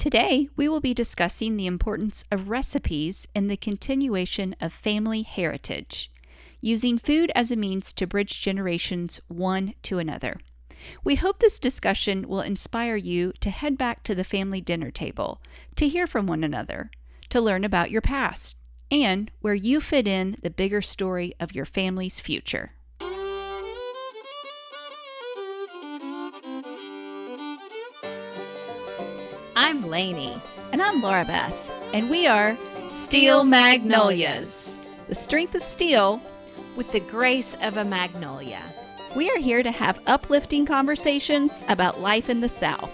Today, we will be discussing the importance of recipes in the continuation of family heritage, using food as a means to bridge generations one to another. We hope this discussion will inspire you to head back to the family dinner table, to hear from one another, to learn about your past, and where you fit in the bigger story of your family's future. I'm Lainey. And I'm Laura Beth, and we are Steel Magnolias, the strength of steel With the grace of a magnolia. We are here to have uplifting conversations about life in the South.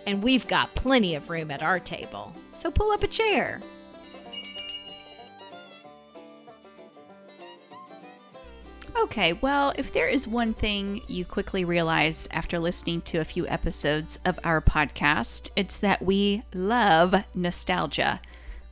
And we've got plenty of room at our table, so pull up a chair. Okay, well, if there is one thing you quickly realize after listening to a few episodes of our podcast, it's that we love nostalgia.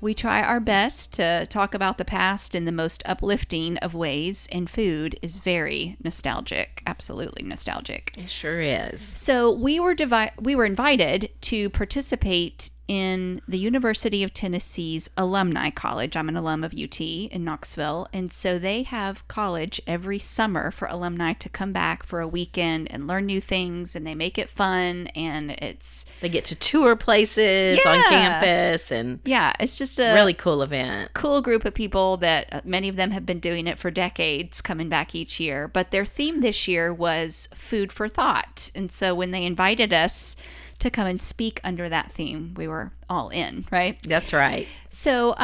We try our best to talk about the past in the most uplifting of ways, and food is very nostalgic, absolutely nostalgic. It sure is. So we were invited to participate in the University of Tennessee's Alumni College. I'm an alum of UT in Knoxville, and so they have college every summer for alumni to come back for a weekend and learn new things, and they make it fun, and they get to tour places on campus, and it's just a really cool event. Cool group of people that many of them have been doing it for decades, coming back each year. But their theme this year was food for thought, and so when they invited us to come and speak under that theme, we were all in, right? That's right. So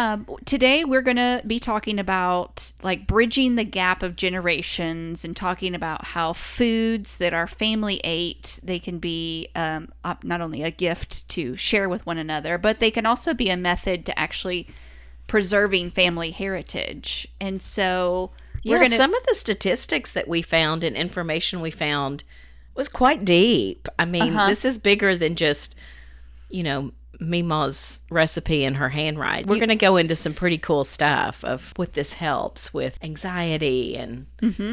today we're going to be talking about like bridging the gap of generations and talking about how foods that our family ate, they can be not only a gift to share with one another, but they can also be a method to actually preserving family heritage. And so some of the statistics that we found and information we found was quite deep. I mean, This is bigger than just, Mima's recipe and her handwriting. We're going to go into some pretty cool stuff of what this helps with anxiety and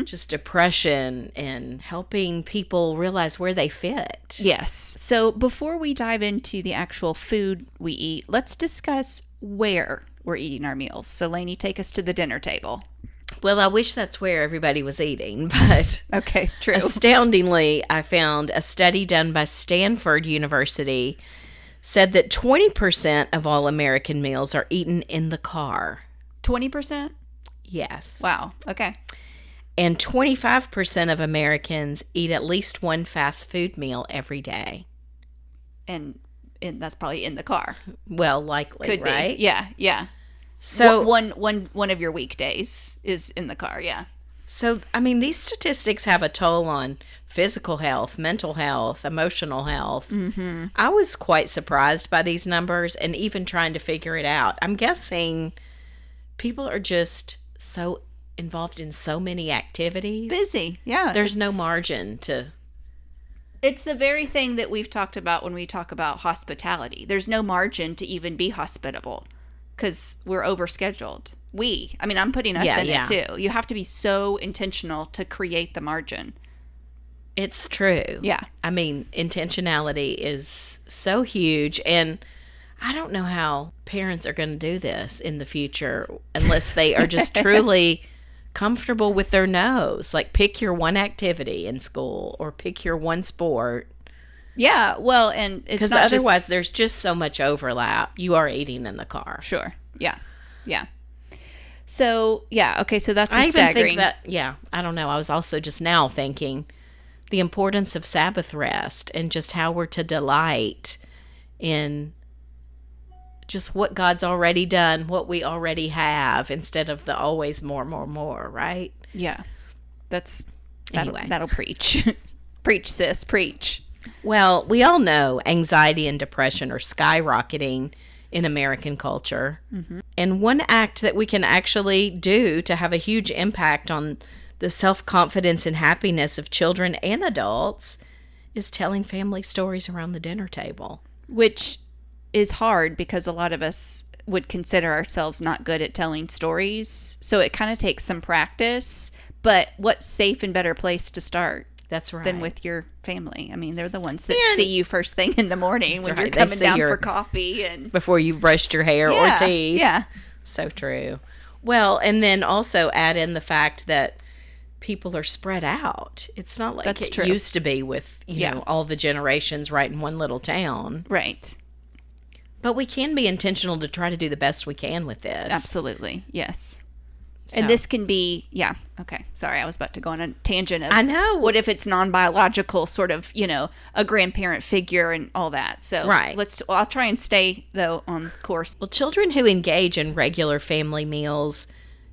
just depression and helping people realize where they fit. Yes. So before we dive into the actual food we eat, let's discuss where we're eating our meals. So Lainey, take us to the dinner table. Well, I wish that's where everybody was eating, but okay, true. Astoundingly, I found a study done by Stanford University said that 20% of all American meals are eaten in the car. 20%? Yes. Wow. Okay. And 25% of Americans eat at least one fast food meal every day. And that's probably in the car. Well, likely, could right? Be. Yeah. So one of your weekdays is in the car, yeah. So, I mean, these statistics have a toll on physical health, mental health, emotional health. Mm-hmm. I was quite surprised by these numbers and even trying to figure it out. I'm guessing people are just so involved in so many activities. Busy, yeah. There's no margin to... It's the very thing that we've talked about when we talk about hospitality. There's no margin to even be hospitable. Because we're overscheduled. I'm putting us in it too. You have to be so intentional to create the margin. It's true. Yeah. I mean, intentionality is so huge. And I don't know how parents are going to do this in the future unless they are just truly comfortable with their nose. Like pick your one activity in school or pick your one sport. Yeah, well, and it's because not otherwise there's just so much overlap. You are eating in the car. Sure. Yeah. So okay. So that's I staggering. Even think that. I don't know. I was also just now thinking the importance of Sabbath rest and just how we're to delight in just what God's already done, what we already have, instead of the always more, right? Yeah. Anyway. That'll preach. Preach, sis. Preach. Well, we all know anxiety and depression are skyrocketing in American culture. Mm-hmm. And one act that we can actually do to have a huge impact on the self-confidence and happiness of children and adults is telling family stories around the dinner table. Which is hard because a lot of us would consider ourselves not good at telling stories. So it kind of takes some practice. But what safe and better place to start? That's right. than with your family. I mean, they're the ones that And- see you first thing in the morning when right. you're They coming see down your- for coffee and Before you've brushed your hair or teeth. Yeah. So true. Well, and then also add in the fact that people are spread out. It's not like That's it true. used to be with, you know, all the generations right in one little town. Right. But we can be intentional to try to do the best we can with this. Absolutely. Yes. So- And this can be, yeah. Okay. Sorry, I was about to go on a tangent of I know. what if it's non-biological, sort of, you know, a grandparent figure and all that. So Right. I'll try and stay though on course. Well, children who engage in regular family meals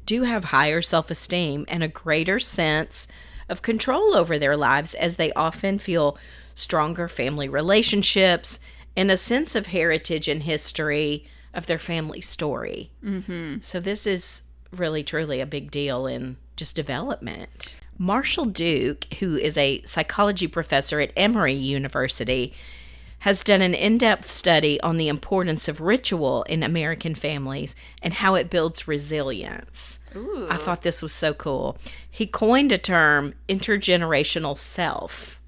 do have higher self-esteem and a greater sense of control over their lives, as they often feel stronger family relationships and a sense of heritage and history of their family story. Mm-hmm. So this is really, truly a big deal in just development. Marshall Duke, who is a psychology professor at Emory University, has done an in-depth study on the importance of ritual in American families and how it builds resilience. Ooh. I thought this was so cool. He coined a term, intergenerational self.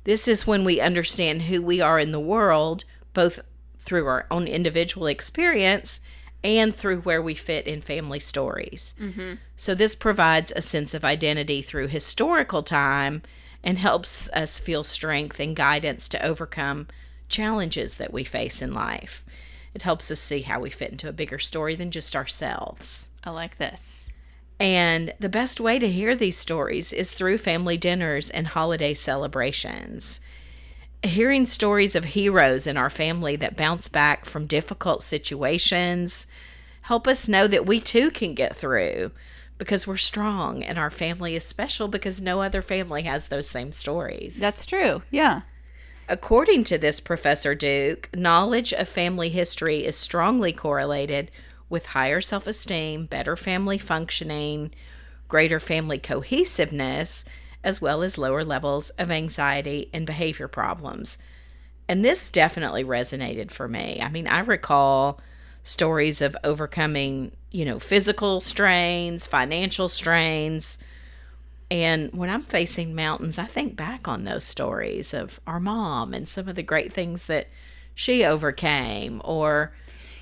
This is when we understand who we are in the world, both through our own individual experience and through where we fit in family stories. Mm-hmm. So this provides a sense of identity through historical time and helps us feel strength and guidance to overcome challenges that we face in life. It helps us see how we fit into a bigger story than just ourselves. I like this. And the best way to hear these stories is through family dinners and holiday celebrations. Hearing stories of heroes in our family that bounce back from difficult situations help us know that we too can get through because we're strong, and our family is special because no other family has those same stories. That's true. Yeah. According to this Professor Duke, knowledge of family history is strongly correlated with higher self-esteem, better family functioning, greater family cohesiveness, as well as lower levels of anxiety and behavior problems. And this definitely resonated for me. I mean, I recall stories of overcoming, you know, physical strains, financial strains. And when I'm facing mountains, I think back on those stories of our mom and some of the great things that she overcame. Or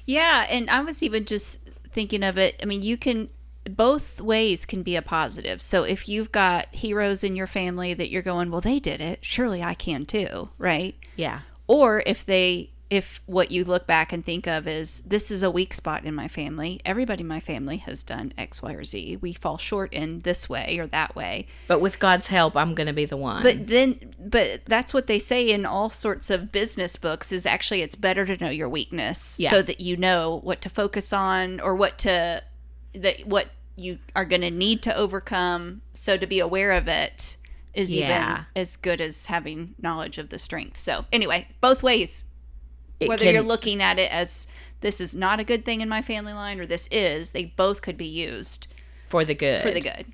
Yeah, and I was even just thinking of it. I mean, you can, both ways can be a positive. So if you've got heroes in your family that you're going, well, they did it, surely I can too, right? yeah, Or if what you look back and think of is, this is a weak spot in my family. Everybody in my family has done X, Y, or Z. We fall short in this way or that way. but with God's help, I'm going to be the one. But that's what they say in all sorts of business books, is actually it's better to know your weakness, Yeah. so that you know what to focus on or what you are going to need to overcome. So to be aware of it is Yeah. even as good as having knowledge of the strength. So anyway, both ways, It whether can- you're looking at it as this is not a good thing in my family line or this is, they both could be used for the good. for the good.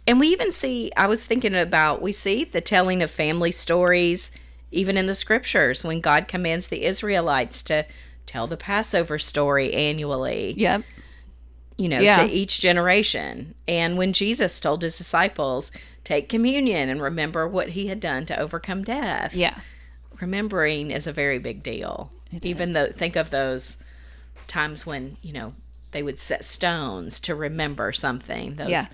And we even see, I was thinking about, we see the telling of family stories even in the scriptures when God commands the Israelites to tell the Passover story annually, Yep. you know, Yeah. to each generation. And when Jesus told his disciples, take communion and remember what he had done to overcome death. Yeah. Remembering is a very big deal. Even though, think of those times when, you know, they would set stones to remember something. Those Yeah.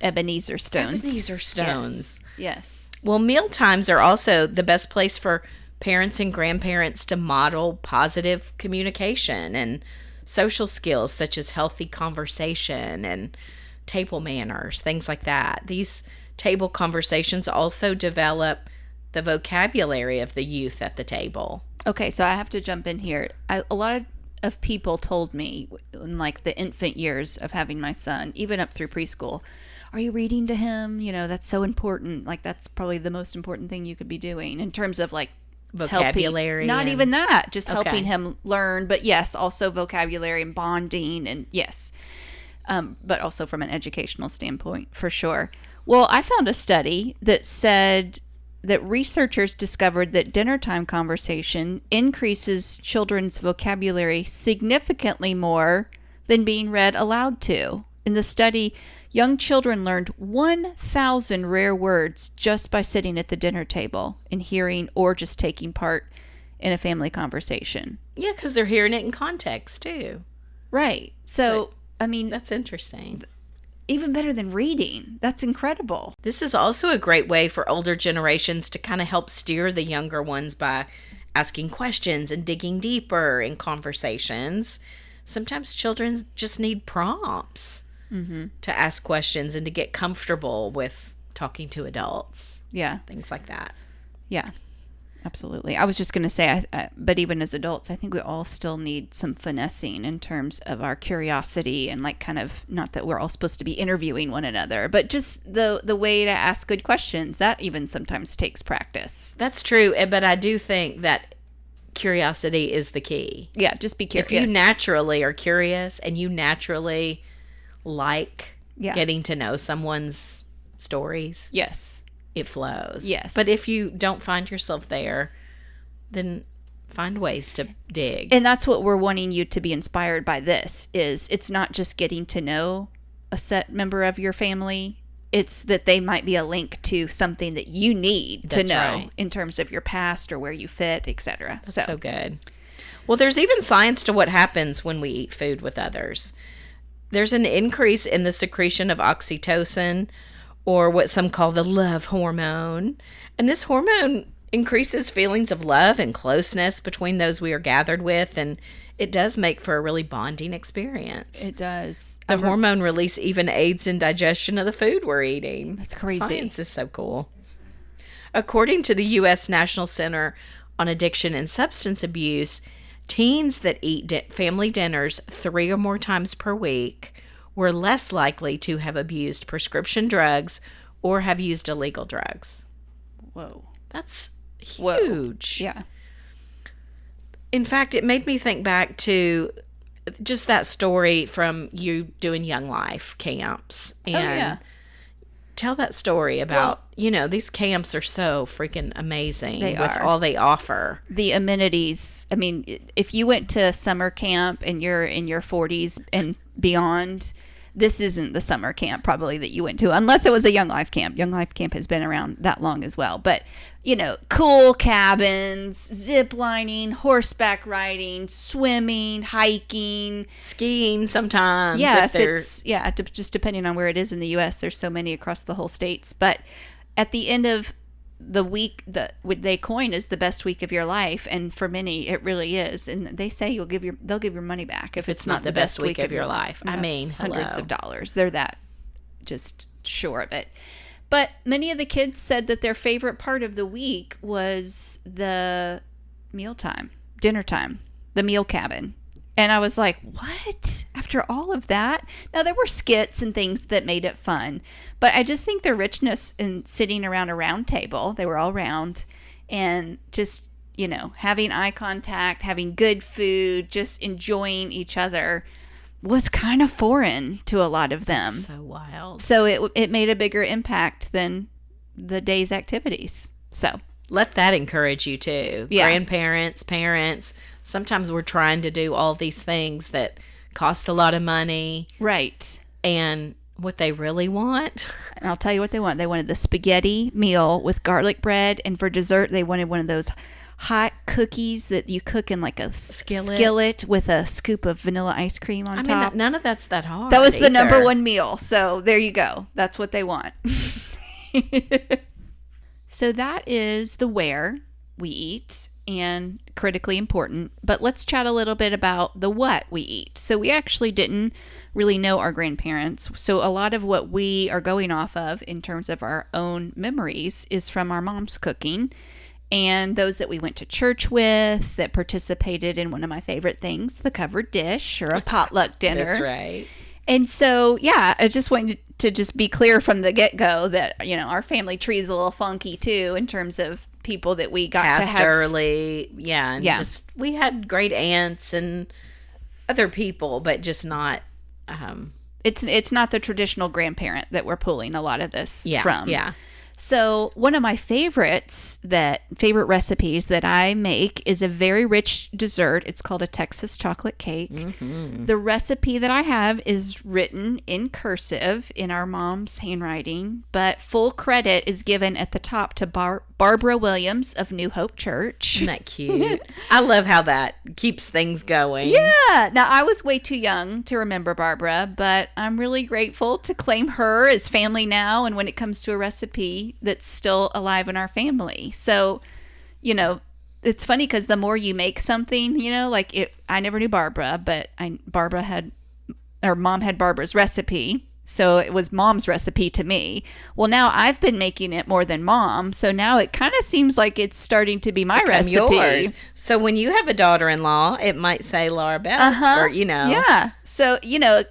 Ebenezer stones. Ebenezer stones. Yes. Well, meal times are also the best place for parents and grandparents to model positive communication and social skills such as healthy conversation and table manners, things like that. These table conversations also develop the vocabulary of the youth at the table. Okay, so I have to jump in here. A lot of people told me in like the infant years of having my son, even up through preschool, are you reading to him? You know, that's so important. Like that's probably the most important thing you could be doing in terms of like Vocabulary helping, not and- even that, just Okay. helping him learn. But yes, also vocabulary and bonding, and yes, but also from an educational standpoint for sure. Well, I found a study that said that researchers discovered that dinner time conversation increases children's vocabulary significantly more than being read aloud to. In the study, young children learned 1,000 rare words just by sitting at the dinner table and hearing or just taking part in a family conversation. Yeah, because they're hearing it in context, too. Right. So, I mean, That's interesting. even better than reading. That's incredible. This is also a great way for older generations to kind of help steer the younger ones by asking questions and digging deeper in conversations. Sometimes children just need prompts to ask questions and to get comfortable with talking to adults. Yeah. Things like that. Yeah. Absolutely. I was just going to say, but even as adults, I think we all still need some finessing in terms of our curiosity and like kind of, not that we're all supposed to be interviewing one another, but just the way to ask good questions. That even sometimes takes practice. That's true. But I do think that curiosity is the key. Yeah, just be curious. If you naturally are curious and you naturally like getting to know someone's stories, yes, it flows. Yes. But if you don't find yourself there, then find ways to dig. And that's what we're wanting you to be inspired by. This is, it's not just getting to know a set member of your family. It's that they might be a link to something that you need to know in terms of your past or where you fit, etc. That's so good. Well, there's even science to what happens when we eat food with others. There's an increase in the secretion of oxytocin, or what some call the love hormone. And this hormone increases feelings of love and closeness between those we are gathered with, and it does make for a really bonding experience. It does. The hormone release even aids in digestion of the food we're eating. That's crazy. Science is so cool. According to the U.S. National Center on Addiction and Substance Abuse, teens that eat family dinners 3 or more times per week were less likely to have abused prescription drugs or have used illegal drugs. Whoa. That's huge. Whoa. Yeah. In fact, it made me think back to just that story from you doing Young Life camps. And tell that story about, these camps are so freaking amazing with all they offer. The amenities. I mean, if you went to summer camp and you're in your 40s and beyond, this isn't the summer camp probably that you went to, unless it was a Young Life camp. Young Life camp has been around that long as well. But, cool cabins, zip lining, horseback riding, swimming, hiking. Skiing sometimes. Yeah, just depending on where it is in the U.S. There's so many across the whole states. But at the end of the week that they coin is the best week of your life, and for many it really is, and they say they'll give your money back if it's not the best week of your life. I mean, hundreds of dollars. They're that just sure of it. But many of the kids said that their favorite part of the week was the mealtime, dinner time, the meal cabin. And I was like, what? After all of that? Now, there were skits and things that made it fun. But I just think the richness in sitting around a round table, they were all round, and just, having eye contact, having good food, just enjoying each other was kind of foreign to a lot of them. That's so wild. So it made a bigger impact than the day's activities. So let that encourage you too. Yeah. Grandparents, parents. Sometimes we're trying to do all these things that cost a lot of money. Right. And what they really want. And I'll tell you what they want. They wanted the spaghetti meal with garlic bread. And for dessert, they wanted one of those hot cookies that you cook in like a skillet with a scoop of vanilla ice cream on top. None of that's that hard. That was the number one meal. So there you go. That's what they want. So that is the where we eat, and critically important. But let's chat a little bit about the what we eat. So we actually didn't really know our grandparents. So a lot of what we are going off of in terms of our own memories is from our mom's cooking, and those that we went to church with, that participated in one of my favorite things, the covered dish or a potluck dinner. That's right. And so, I just wanted to just be clear from the get-go that, our family tree is a little funky too in terms of people that we got to have early. Yeah. And just, we had great aunts and other people, but just not. It's not the traditional grandparent that we're pulling a lot of this from. Yeah. So one of my favorite recipes that I make is a very rich dessert. It's called a Texas chocolate cake. The recipe that I have is written in cursive in our mom's handwriting, but full credit is given at the top to Barbara Williams of New Hope Church. Isn't that cute? I love how that keeps things going. Yeah. Now, I was way too young to remember Barbara, but I'm really grateful to claim her as family now. And when it comes to a recipe that's still alive in our family. So, it's funny because the more you make something, I never knew Barbara, but Mom had Barbara's recipe. So it was Mom's recipe to me. Well, now I've been making it more than Mom. So now it kind of seems like it's starting to be my recipe. Yours. So when you have a daughter-in-law, it might say Laura Beth or, Yeah. So,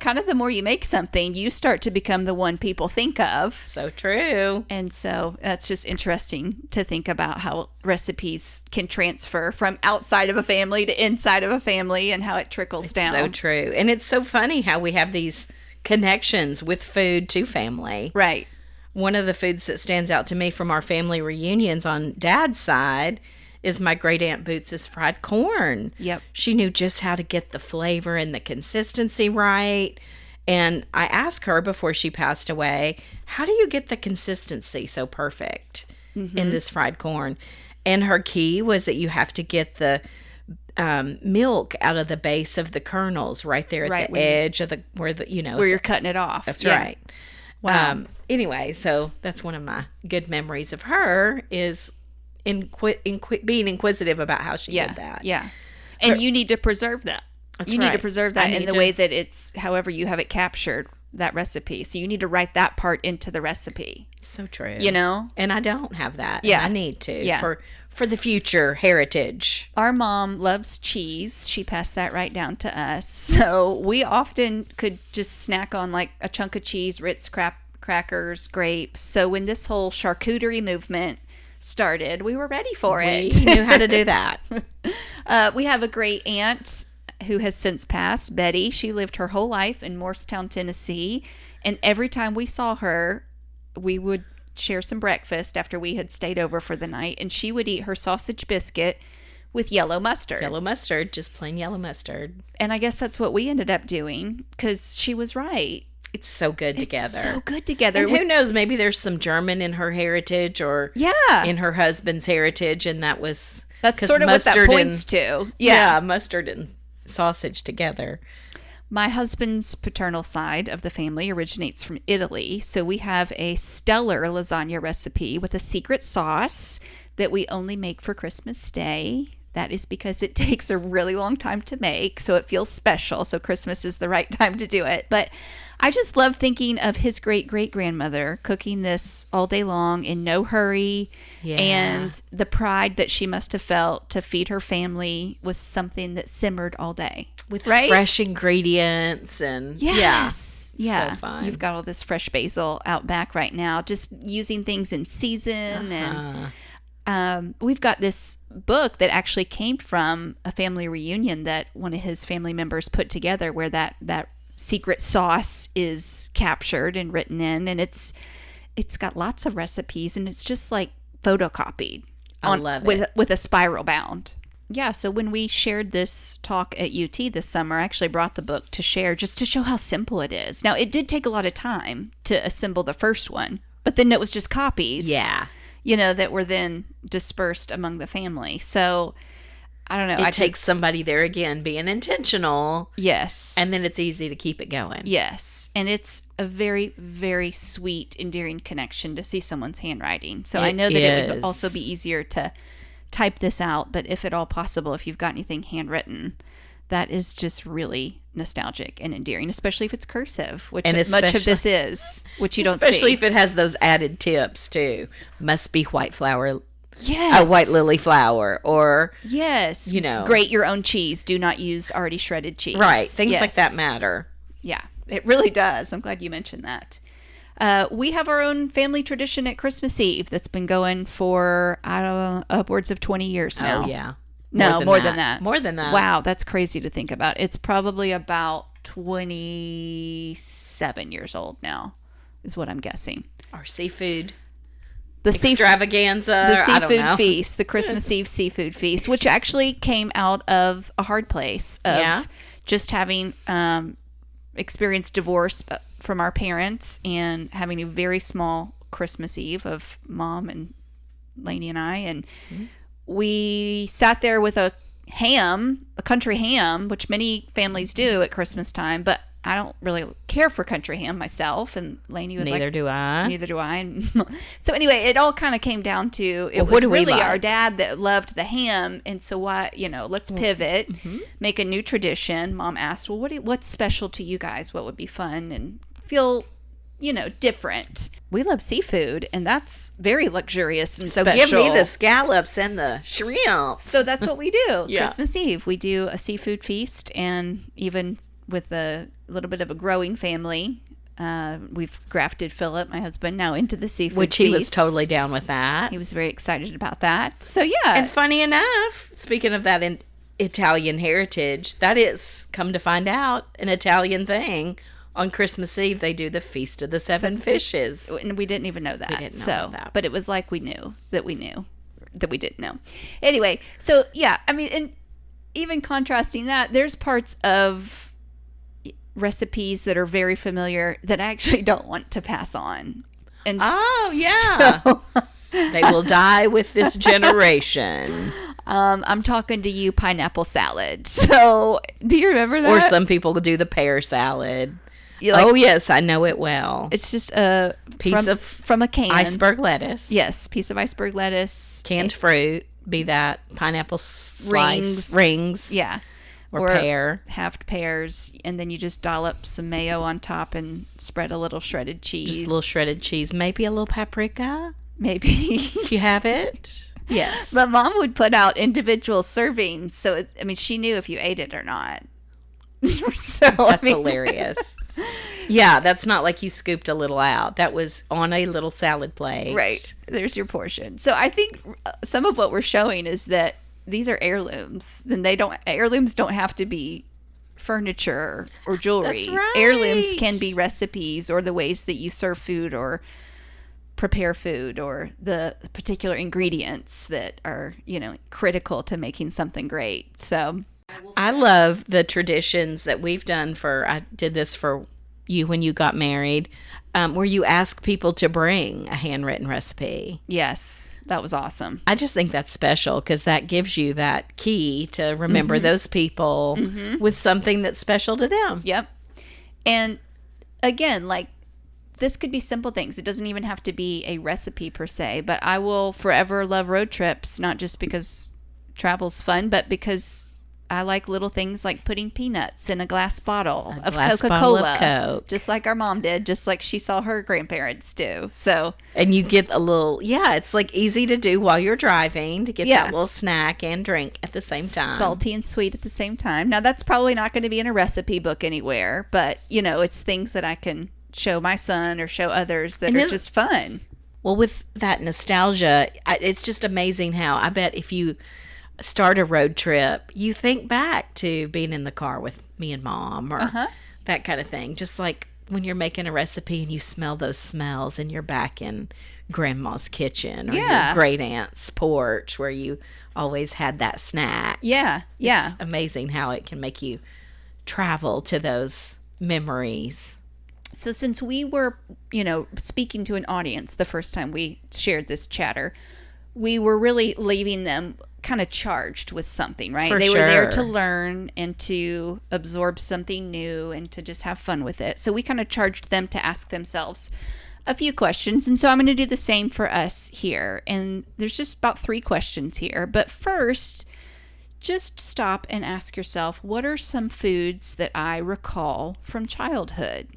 kind of the more you make something, you start to become the one people think of. So true. And so that's just interesting to think about how recipes can transfer from outside of a family to inside of a family and how it trickles down. So true. And it's so funny how we have these connections with food to family. Right. One of the foods that stands out to me from our family reunions on Dad's side is my great aunt Boots's fried corn. Yep. She knew just how to get the flavor and the consistency right. And I asked her before she passed away, how do you get the consistency so perfect in this fried corn? And her key was that you have to get the milk out of the base of the kernels right there at the edge of where you're cutting it off. That's right. Wow. Anyway, so that's one of my good memories of her is being inquisitive about how she did that. Yeah. And you need to preserve that. That's you right. need to preserve that in the way that it's however you have it captured, that recipe. So you need to write that part into the recipe. So true. And I don't have that. Yeah. I need to for the future heritage. Our mom loves cheese. She passed that right down to us. So we often could just snack on like a chunk of cheese, Ritz crackers, grapes. So when this whole charcuterie movement started, we were ready for it. We knew how to do that. We have a great aunt who has since passed, Betty. She lived her whole life in Morristown, Tennessee. And every time we saw her, we would share some breakfast after we had stayed over for the night. And she would eat her sausage biscuit with yellow mustard. Yellow mustard, just plain yellow mustard. And I guess that's what we ended up doing because she was right. It's so good together. It's so good together. And who knows, maybe there's some German in her heritage or in her husband's heritage. And that's sort of what that points to. Yeah, mustard and sausage together. My husband's paternal side of the family originates from Italy, so we have a stellar lasagna recipe with a secret sauce that we only make for Christmas Day. That is because it takes a really long time to make, so it feels special, so Christmas is the right time to do it. But I just love thinking of his great-great-grandmother cooking this all day long in no hurry, and the pride that she must have felt to feed her family with something that simmered all day. With fresh ingredients and yes. Yeah. So fun. You've got all this fresh basil out back right now, just using things in season. And we've got this book that actually came from a family reunion that one of his family members put together where that secret sauce is captured and written in. And it's got lots of recipes and it's just like photocopied. I love it. With a spiral bound. Yeah, so when we shared this talk at UT this summer, I actually brought the book to share just to show how simple it is. Now, it did take a lot of time to assemble the first one, but then it was just copies. Yeah. That were then dispersed among the family. So, I don't know. It takes somebody there again being intentional. Yes. And then it's easy to keep it going. Yes. And it's a very, very sweet, endearing connection to see someone's handwriting. So I know that it would also be easier to type this out, but if at all possible, if you've got anything handwritten, that is just really nostalgic and endearing, especially if it's cursive, which much of this is, which you don't see. Especially if it has those added tips too. Must be white flour. Yes. A white lily flour or yes. Grate your own cheese. Do not use already shredded cheese. Right. Things like that matter. Yeah, it really does. I'm glad you mentioned that. We have our own family tradition at Christmas Eve that's been going for, I don't know, upwards of 20 years now. Oh, yeah. More than that. More than that. Wow, that's crazy to think about. It's probably about 27 years old now, is what I'm guessing. Our seafood the extravaganza. the I don't know. seafood feast, the Christmas Eve seafood feast, which actually came out of a hard place of just having experienced divorce from our parents and having a very small Christmas Eve of Mom and Lainey and I. And we sat there with a country ham, which many families do at Christmas time, but I don't really care for country ham myself. And Lainey was Neither do I. Neither do I. So anyway, it all kind of came down to, it Well, was what do we really like? our dad that loved the ham. And so why, let's pivot, make a new tradition. Mom asked, well, what's special to you guys? What would be fun and feel, different? We love seafood, and that's very luxurious and So special. give me the scallops and the shrimp. So that's what we do. Yeah. Christmas Eve, we do a seafood feast, and even with a little bit of a growing family, we've grafted Philip, my husband, now into the seafood Which he was feast. totally down with that. He was very excited about that. So yeah, And funny enough, speaking of that in Italian heritage, that is, come to find out, an Italian thing. On Christmas Eve, they do the Feast of the Seven Fishes. and we didn't even know that. didn't know that. But it was like we knew that we didn't know. Anyway, so yeah, I mean, and even contrasting that, there's parts of recipes that are very familiar that I actually don't want to pass on. And Oh, yeah. so, They will die with this generation. I'm talking to you, pineapple salad. So, do you remember that? Or some people do the pear salad. You like- Oh, yes, I know it well. It's just a Piece of from a can. Iceberg lettuce. Yes, piece of iceberg lettuce. Canned fruit, be that pineapple slice, rings, Yeah. or pear. Halved pears, and then you just dollop some mayo on top and spread a little shredded cheese. Just a little shredded cheese, maybe a little paprika, Maybe. if you have it. Yes. But Mom would put out individual servings, so she knew if you ate it or not. So That's hilarious. Yeah, that's not like you scooped a little out. That was on a little salad plate. Right. There's your portion. So I think some of what we're showing is that these are heirlooms. And heirlooms don't have to be furniture or jewelry. That's right. Heirlooms can be recipes or the ways that you serve food or prepare food or the particular ingredients that are, critical to making something great. So I love the traditions that we've done I did this for you when you got married, where you ask people to bring a handwritten recipe. yes, that was awesome. I just think that's special because that gives you that key to remember those people with something that's special to them. Yep. And again, this could be simple things. It doesn't even have to be a recipe per se, but I will forever love road trips, not just because travel's fun, but because I like little things like putting peanuts in a glass bottle of glass Coca-Cola, bottle of Coke. just like our mom did, just like she saw her grandparents do. So, And you get a little, it's like easy to do while you're driving to get Yeah. that little snack and drink at the same time. salty and sweet at the same time. Now, that's probably not going to be in a recipe book anywhere, but, it's things that I can show my son or show others that are just fun. Well, with that nostalgia, it's just amazing how I bet if you start a road trip, you think back to being in the car with me and Mom or that kind of thing. Just like when you're making a recipe and you smell those smells and you're back in Grandma's kitchen or your great aunt's porch where you always had that snack. Yeah. Yeah. It's amazing how it can make you travel to those memories. So since we were, speaking to an audience the first time we shared this chatter, we were really leaving them kind of charged with something, right? For They were there sure. to learn and to absorb something new and to just have fun with it. So we kind of charged them to ask themselves a few questions. And so I'm going to do the same for us here. And there's just about 3 questions here. But first, just stop and ask yourself, what are some foods that I recall from childhood?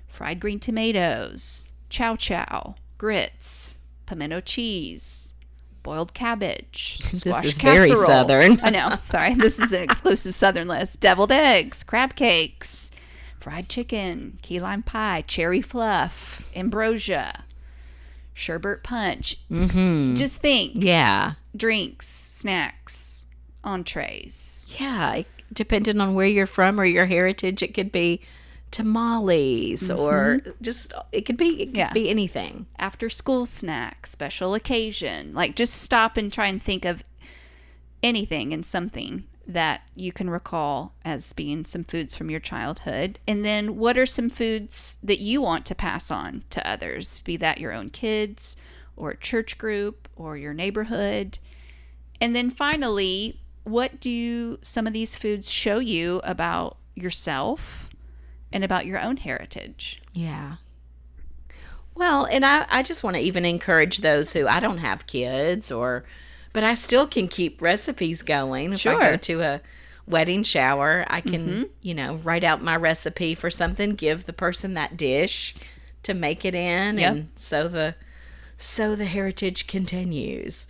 Fried green tomatoes, chow chow, grits, pimento cheese, boiled cabbage, squash is very casserole. Southern. I know. Sorry. This is an exclusive Southern list. Deviled eggs, crab cakes, fried chicken, key lime pie, cherry fluff, ambrosia, sherbet punch. Mm-hmm. Just think. Yeah. Drinks, snacks, entrees. Yeah. Depending on where you're from or your heritage, it could be tamales or just it could be anything. After school snack, special occasion. Like just stop and try and think of anything and something that you can recall as being some foods from your childhood. And then what are some foods that you want to pass on to others, be that your own kids or a church group or your neighborhood? And then finally, what do some of these foods show you about yourself and about your own heritage? Yeah. Well, and I just want to even encourage those who, I don't have kids but I still can keep recipes going. If I go to a wedding shower, I can, write out my recipe for something, give the person that dish to make it in, and so the heritage continues.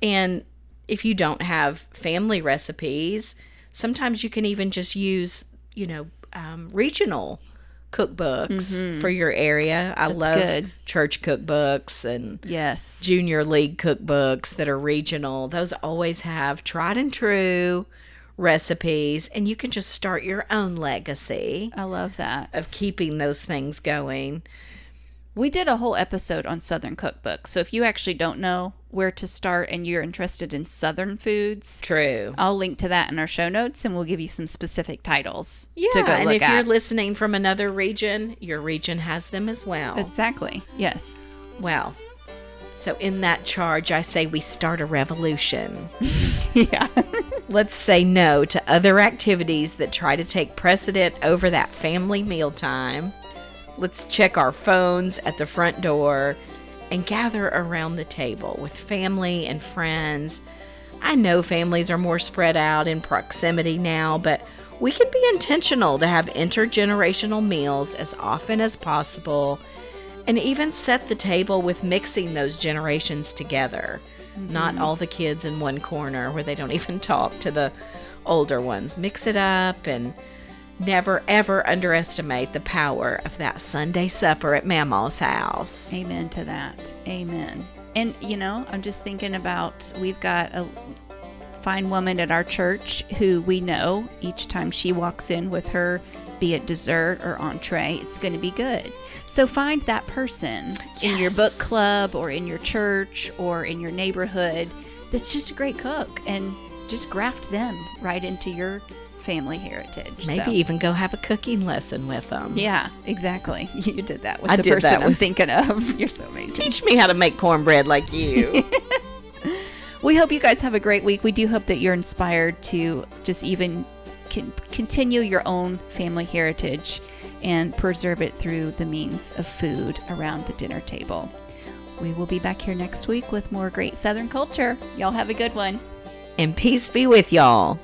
And if you don't have family recipes, sometimes you can even just use, regional cookbooks for your area. I love church cookbooks and junior league cookbooks that are regional. Those always have tried and true recipes, and you can just start your own legacy. I love that. Of keeping those things going. We did a whole episode on Southern cookbooks. So if you actually don't know where to start and you're interested in Southern foods, true, I'll link to that in our show notes, and we'll give you some specific titles to go look at. And if you're listening from another region, your region has them as well. Exactly. Yes. Well, so in that charge, I say we start a revolution. Yeah. Let's say no to other activities that try to take precedent over that family mealtime. Let's check our phones at the front door and gather around the table with family and friends. I know families are more spread out in proximity now, but we can be intentional to have intergenerational meals as often as possible, and even set the table with mixing those generations together. Not all the kids in one corner where they don't even talk to the older ones. Mix it up, and never, ever underestimate the power of that Sunday supper at Mama's house. Amen to that. Amen. And, I'm just thinking about, we've got a fine woman at our church who we know each time she walks in with her, be it dessert or entree, it's going to be good. So find that person in your book club or in your church or in your neighborhood that's just a great cook, and just graft them right into your family heritage. Maybe even go have a cooking lesson with them. Yeah, exactly. You did that with the person I'm thinking of. You're so amazing. Teach me how to make cornbread like you. We hope you guys have a great week. We do hope that you're inspired to just even continue your own family heritage and preserve it through the means of food around the dinner table. We will be back here next week with more great Southern culture. Y'all have a good one. And peace be with y'all.